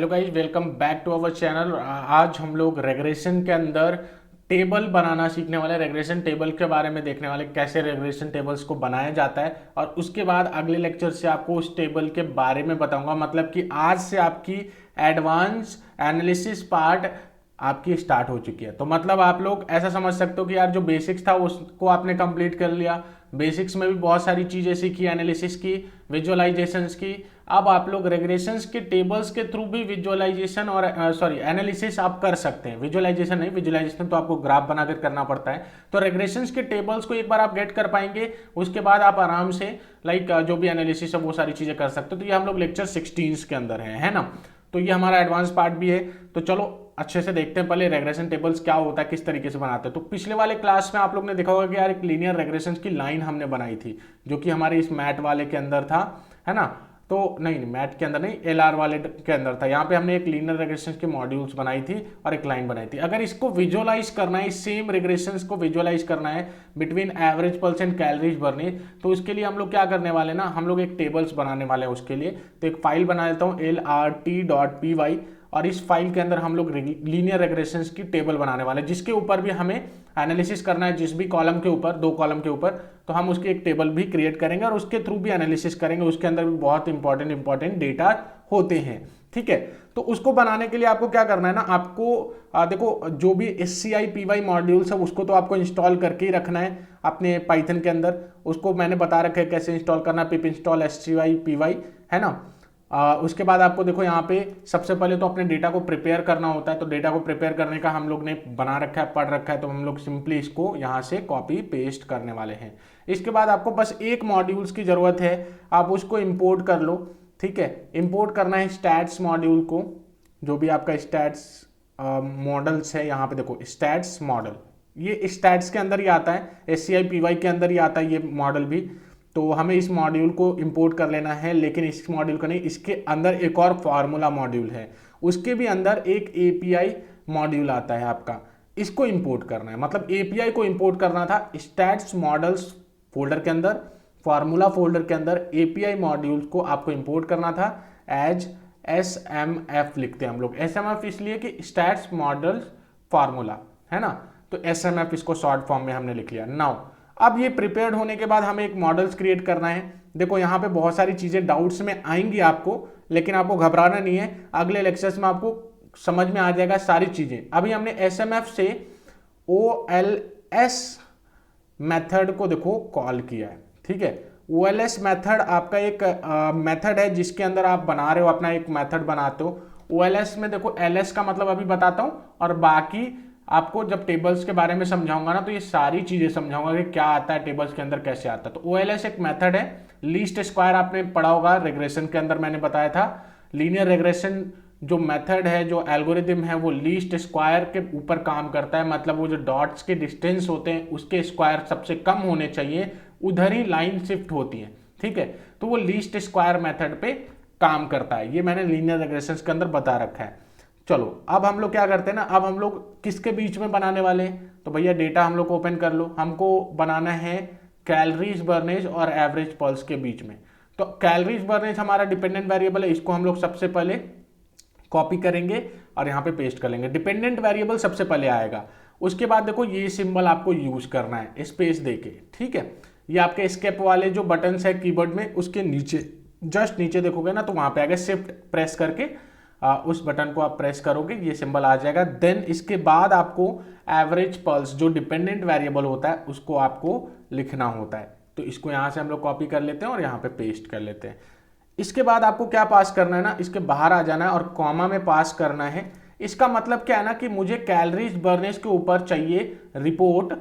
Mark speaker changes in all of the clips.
Speaker 1: Hello guys, welcome back to our channel. आज हम लोग रेग्रेशन के अंदर टेबल बनाना सीखने वाले, रेग्रेशन टेबल के बारे में देखने वाले, कैसे रेग्रेशन टेबल्स को बनाया जाता है। और उसके बाद अगले लेक्चर से आपको उस टेबल के बारे में बताऊंगा। मतलब कि आज से आपकी एडवांस एनालिसिस पार्ट आपकी स्टार्ट हो चुकी है। तो मतलब आप लोग ऐसा समझ सकते हो कि यार जो बेसिक्स था उसको आपने कंप्लीट कर लिया। बेसिक्स में भी बहुत सारी चीज़ें सीखी, एनालिसिस की, विजुअलाइजेशंस की। अब आप लोग रेग्रेशंस के टेबल्स के थ्रू भी विजुअलाइजेशन और एनालिसिस आप कर सकते हैं। विजुअलाइजेशन नहीं, विजुअलाइजेशन तो आपको ग्राफ बनाकर करना पड़ता है। तो रेग्रेशंस के टेबल्स को एक बार आप गेट कर पाएंगे, उसके बाद आप आराम से जो भी एनालिसिस है वो सारी चीज़ें कर सकते हो। तो ये हम लोग लेक्चर 16 के अंदर है ना। तो ये हमारा एडवांस पार्ट भी है। तो चलो अच्छे से देखते हैं पहले रेग्रेशन टेबल्स क्या होता है, किस तरीके से बनाते हैं। तो पिछले वाले क्लास में आप लोग ने देखा होगा कि यार एक लीनियर रेग्रेशन की लाइन हमने बनाई थी, जो कि हमारे इस मैट वाले के अंदर था, है ना। तो नहीं, मैट के अंदर नहीं, एलआर वाले के अंदर था। यहाँ पे हमने एक लीनियर रेग्रेशन के मॉड्यूल्स बनाई थी और एक लाइन बनाई थी। अगर इसको विजुअलाइज करना है, इस सेम रेग्रेशंस को विजुअलाइज करना है between average pulse and calories burning, तो उसके लिए हम लोग क्या करने वाले ना, हम लोग एक टेबल्स बनाने वाले हैं उसके लिए। तो एक फाइल बना लेता हूँ lrt.py, और इस फाइल के अंदर हम लोग लीनियर रेग्रेशंस की टेबल बनाने वाले हैं, जिसके ऊपर भी हमें एनालिसिस करना है। जिस भी कॉलम के ऊपर, दो कॉलम के ऊपर, तो हम उसकी एक टेबल भी क्रिएट करेंगे और उसके थ्रू भी एनालिसिस करेंगे। उसके अंदर भी बहुत इंपॉर्टेंट डेटा होते हैं, ठीक है। तो उसको बनाने के लिए आपको क्या करना है ना, आपको देखो जो भी SCI/PY मॉड्यूल्स है उसको तो आपको इंस्टॉल करके ही रखना है अपने पाइथन के अंदर। उसको मैंने बता रखा है कैसे इंस्टॉल करना, पिप इंस्टॉल SCI/PY, है ना। उसके बाद आपको देखो यहाँ पे सबसे पहले तो अपने डेटा को प्रिपेयर करना होता है। तो डेटा को प्रिपेयर करने का हम लोग ने बना रखा है, पढ़ रखा है। तो हम लोग सिंपली इसको यहाँ से कॉपी पेस्ट करने वाले हैं। इसके बाद आपको बस एक मॉड्यूल्स की ज़रूरत है, आप उसको इंपोर्ट कर लो, ठीक है। इंपोर्ट करना है स्टैट्स मॉड्यूल को, जो भी आपका स्टैट्स मॉडल्स है। यहाँ पे देखो स्टैट्स मॉडल, ये स्टैट्स के अंदर ही आता है, SCI/PY के अंदर ही आता है ये मॉडल भी। तो हमें इस मॉड्यूल को इंपोर्ट कर लेना है, लेकिन इस मॉड्यूल को नहीं, इसके अंदर एक और फार्मूला मॉड्यूल है, उसके भी अंदर एक API मॉड्यूल आता है आपका, इसको इंपोर्ट करना है। मतलब API को इंपोर्ट करना था स्टैट्स मॉडल्स फोल्डर के अंदर, फार्मूला फोल्डर के अंदर API मॉड्यूल्स को आपको इंपोर्ट करना था एज SMF लिखते हैं हम लोग। SMF इसलिए कि स्टैट्स मॉडल्स फार्मूला, है ना। तो SMF इसको शॉर्ट फॉर्म में हमने लिख लिया। नाउ अब ये प्रिपेयर्ड होने के बाद हमें एक मॉडल्स क्रिएट करना है। देखो यहाँ पे बहुत सारी चीज़ें डाउट्स में आएंगी आपको, लेकिन आपको घबराना नहीं है, अगले लेक्चर्स में आपको समझ में आ जाएगा सारी चीज़ें। अभी हमने SMF से OLS मेथड को देखो कॉल किया है, ठीक है। OLS मेथड आपका एक मेथड है जिसके अंदर आप बना रहे हो, अपना एक मेथड बनाते हो। OLS में देखो LS का मतलब अभी बताता हूँ, और बाकी आपको जब टेबल्स के बारे में समझाऊंगा ना तो ये सारी चीजें समझाऊंगा कि क्या आता है टेबल्स के अंदर, कैसे आता है। तो OLS एक मेथड है। लीस्ट स्क्वायर आपने पढ़ा होगा रेग्रेशन के अंदर, मैंने बताया था। लीनियर रेग्रेशन जो मेथड है, जो एल्गोरिदम है, वो लीस्ट स्क्वायर के ऊपर काम करता है। मतलब वो जो डॉट्स के डिस्टेंस होते हैं उसके स्क्वायर सबसे कम होने चाहिए, उधर ही लाइन शिफ्ट होती है, ठीक है। तो वो लीस्ट स्क्वायर मेथड पे काम करता है। ये मैंने लीनियर रेग्रेशन के अंदर बता रखा है। चलो अब हम लोग क्या करते हैं ना, अब हम लोग किसके बीच में बनाने वाले हैं, तो भैया डेटा हम लोग को ओपन कर लो। हमको बनाना है कैलोरीज बर्नेज और एवरेज पल्स के बीच में। तो कैलोरीज बर्नेज हमारा डिपेंडेंट वेरिएबल है, इसको हम लोग सबसे पहले कॉपी करेंगे और यहाँ पे पेस्ट कर लेंगे। डिपेंडेंट वेरिएबल सबसे पहले आएगा। उसके बाद देखो ये सिंबल आपको यूज करना है स्पेस देके, ठीक है। ये आपके एस्केप वाले जो बटन है कीबोर्ड में, उसके नीचे जस्ट नीचे देखोगे ना तो वहां पे आएगा, शिफ्ट प्रेस करके उस बटन को आप प्रेस करोगे, ये सिंबल आ जाएगा। देन इसके बाद आपको एवरेज पल्स जो डिपेंडेंट वेरिएबल होता है उसको आपको लिखना होता है। तो इसको यहाँ से हम लोग कॉपी कर लेते हैं और यहाँ पे पेस्ट कर लेते हैं। इसके बाद आपको क्या पास करना है ना, इसके बाहर आ जाना है और कॉमा में पास करना है। इसका मतलब क्या है ना कि मुझे कैलोरीज बर्नेज के ऊपर चाहिए report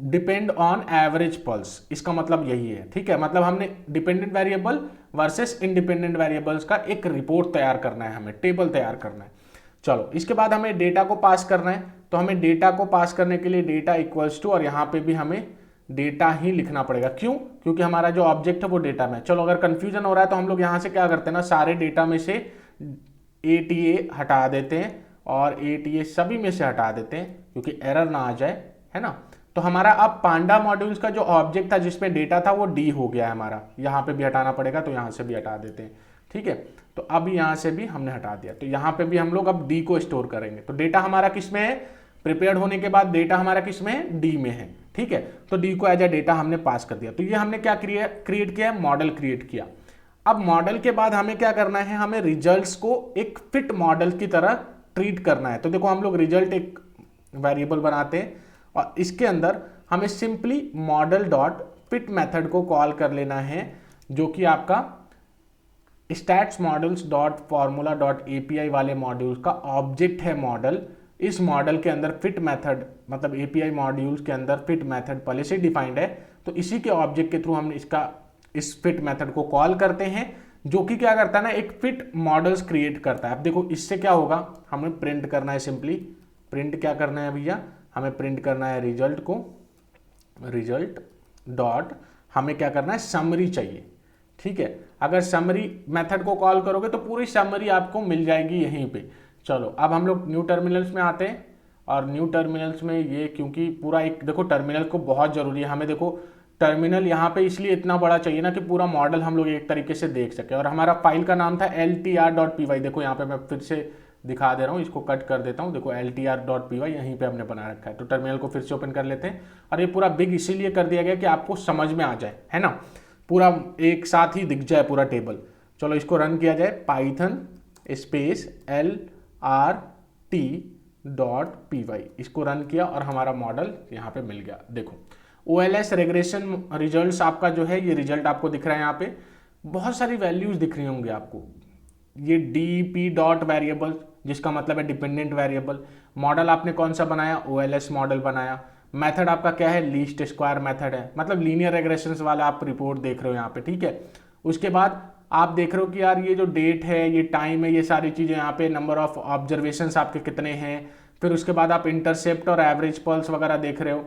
Speaker 1: depend on average pulse, इसका मतलब यही है, ठीक है। मतलब हमने dependent variable versus independent variables का एक रिपोर्ट तैयार करना है, हमें टेबल तैयार करना है। चलो इसके बाद हमें डेटा को पास करना है। तो हमें डेटा को पास करने के लिए डेटा इक्वल्स टू, और यहाँ पे भी हमें डेटा ही लिखना पड़ेगा। क्यों? क्योंकि हमारा जो ऑब्जेक्ट है वो डेटा में। चलो अगर कंफ्यूजन हो रहा है तो हम लोग यहाँ से क्या करते हैं ना, सारे डेटा में से ATA हटा देते हैं और ATA सभी में से हटा देते हैं, क्योंकि एरर ना आ जाए, है ना। तो हमारा अब पांडा मॉड्यूल्स का जो ऑब्जेक्ट था जिसपे डेटा था वो D हो गया है हमारा, यहाँ पे भी हटाना पड़ेगा, तो यहाँ से भी हटा देते हैं, ठीक है। तो तो अब यहाँ से भी हमने हटा दिया, तो यहाँ पे भी हम लोग अब डी को स्टोर करेंगे। तो डेटा हमारा किस में है, प्रिपेयर्ड होने के बाद डेटा हमारा किस में है, डी में है, ठीक है। तो डी को एज ए डेटा हमने पास कर दिया। तो ये हमने क्या क्रिएट किया, मॉडल क्रिएट किया। अब मॉडल के बाद हमें क्या करना है, हमें रिजल्ट्स को एक फिट मॉडल की तरह ट्रीट करना है। तो देखो हम लोग रिजल्ट एक वेरिएबल बनाते हैं और इसके अंदर हमें simply model dot fit method को कॉल कर लेना है, जो कि आपका stats models dot formula dot API वाले मॉड्यूल का ऑब्जेक्ट है मॉडल। इस मॉडल के अंदर फिट मेथड, मतलब एपीआई मॉड्यूल्स के अंदर फिट मेथड पहले से डिफाइंड है, तो इसी के ऑब्जेक्ट के थ्रू हम इस फिट मेथड को कॉल करते हैं, जो कि क्या करता है ना, एक फिट मॉडल्स क्रिएट करता है। अब देखो इससे क्या होगा, हमें प्रिंट करना है, सिंपली प्रिंट क्या करना है भैया, हमें प्रिंट करना है रिजल्ट को, रिजल्ट डॉट हमें क्या करना है, समरी चाहिए, ठीक है। अगर समरी मेथड को कॉल करोगे तो पूरी समरी आपको मिल जाएगी यहीं पे। चलो अब हम लोग न्यू टर्मिनल्स में आते हैं, और न्यू टर्मिनल्स में ये क्योंकि पूरा एक देखो टर्मिनल को बहुत जरूरी है हमें, देखो टर्मिनल यहाँ पे इसलिए इतना बड़ा चाहिए ना कि पूरा मॉडल हम लोग एक तरीके से देख सके। और हमारा फाइल का नाम था ltr.py, देखो यहाँ पे मैं फिर से दिखा दे रहा हूँ, इसको कट कर देता हूँ, देखो ltr.py यहीं पे हमने बना रखा है। तो टर्मिनल को फिर से ओपन कर लेते हैं, और ये पूरा बिग इसीलिए कर दिया गया कि आपको समझ में आ जाए, है ना, पूरा एक साथ ही दिख जाए पूरा टेबल। चलो इसको रन किया जाए, पाइथन स्पेस lrt.py, इसको रन किया और हमारा मॉडल यहाँ पे मिल गया। देखो OLS रेग्रेशन रिजल्ट्स आपका जो है, ये रिजल्ट आपको दिख रहा है, यहाँ पे बहुत सारी वैल्यूज दिख रही होंगे आपको। ये DP डॉट वेरिएबल, जिसका मतलब है डिपेंडेंट वेरिएबल। मॉडल आपने कौन सा बनाया, OLS मॉडल बनाया। मेथड आपका क्या है, लीस्ट स्क्वायर मेथड है, मतलब लीनियर रेग्रेशंस वाला आप रिपोर्ट देख रहे हो यहाँ पे, ठीक है। उसके बाद आप देख रहे हो कि यार ये जो डेट है, ये टाइम है, ये सारी चीज़ें यहाँ पे, नंबर ऑफ ऑब्जर्वेशंस आपके कितने हैं। फिर उसके बाद आप इंटरसेप्ट और एवरेज पल्स वगैरह देख रहे हो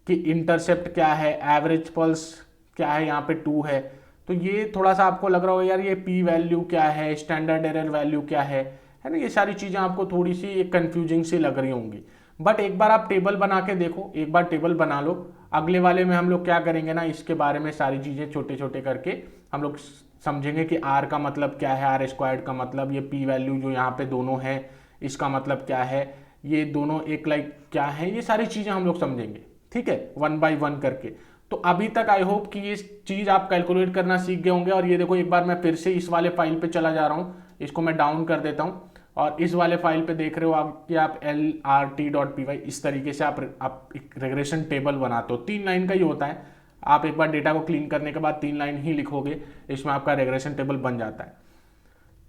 Speaker 1: कि इंटरसेप्ट क्या है, एवरेज पल्स क्या है, यहाँ पे 2 है। तो ये थोड़ा सा आपको लग रहा होगा यार ये पी वैल्यू क्या है, स्टैंडर्ड एरर वैल्यू क्या है ना, ये सारी चीज़ें आपको थोड़ी सी कंफ्यूजिंग सी लग रही होंगी। बट एक बार आप टेबल बना के देखो, एक बार टेबल बना लो, अगले वाले में हम लोग क्या करेंगे ना, इसके बारे में सारी चीज़ें छोटे छोटे करके हम लोग समझेंगे कि आर का मतलब क्या है, आर स्क्वायर्ड का मतलब, ये पी वैल्यू जो यहाँ पे दोनों है इसका मतलब क्या है, ये दोनों एक लाइक क्या है, ये सारी चीज़ें हम लोग समझेंगे, ठीक है, 1 बाय 1 करके। तो अभी तक आई होप कि ये चीज़ आप कैलकुलेट करना सीख गए होंगे। और ये देखो एक बार मैं फिर से इस वाले फाइल पे चला जा रहा हूँ, इसको मैं डाउन कर देता हूँ, और इस वाले फाइल पे देख रहे हो आप कि आप lrt.py इस तरीके से आप एक रेग्रेशन टेबल बनाते हो। 3 लाइन का ही होता है, आप एक बार डेटा को क्लीन करने के बाद 3 लाइन ही लिखोगे, इसमें आपका रेग्रेशन टेबल बन जाता है।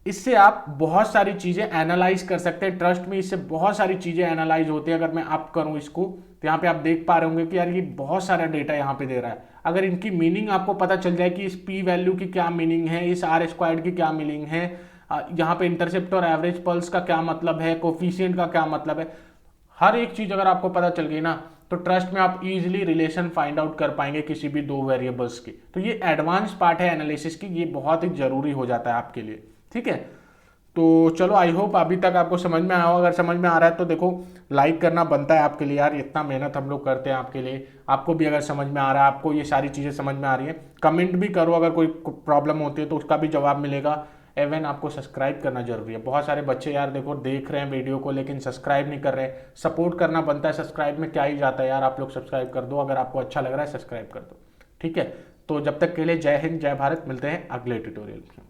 Speaker 1: इससे आप बहुत सारी चीज़ें एनालाइज कर सकते हैं, ट्रस्ट में इससे बहुत सारी चीज़ें एनालाइज होती है। अगर मैं आप करूँ इसको तो यहाँ पे आप देख पा रहे होंगे कि यार ये बहुत सारा डेटा यहाँ पे दे रहा है। अगर इनकी मीनिंग आपको पता चल जाए कि इस पी वैल्यू की क्या मीनिंग है, इस आर स्क्वायर्ड की क्या मीनिंग है, यहाँ पे इंटरसेप्ट और एवरेज पल्स का क्या मतलब है, कोफिशिएंट का क्या मतलब है, हर एक चीज़ अगर आपको पता चल गई ना, तो ट्रस्ट में आप इजीली रिलेशन फाइंड आउट कर पाएंगे किसी भी 2 वेरिएबल्स की। तो ये एडवांस पार्ट है एनालिसिस की, ये बहुत ही जरूरी हो जाता है आपके लिए, ठीक है। तो चलो आई होप अभी तक आपको समझ में आया हो। अगर समझ में आ रहा है तो देखो लाइक करना बनता है आपके लिए, यार इतना मेहनत हम लोग करते हैं आपके लिए। आपको भी अगर समझ में आ रहा है, आपको ये सारी चीज़ें समझ में आ रही है, कमेंट भी करो, अगर कोई प्रॉब्लम होती है तो उसका भी जवाब मिलेगा। एवन आपको सब्सक्राइब करना जरूरी है। बहुत सारे बच्चे यार देखो देख रहे हैं वीडियो को लेकिन सब्सक्राइब नहीं कर रहे हैं। सपोर्ट करना बनता है, सब्सक्राइब में क्या ही जाता है यार, आप लोग सब्सक्राइब कर दो, अगर आपको अच्छा लग रहा है सब्सक्राइब कर दो, ठीक है। तो जब तक के लिए जय हिंद जय भारत, मिलते हैं अगले ट्यूटोरियल में।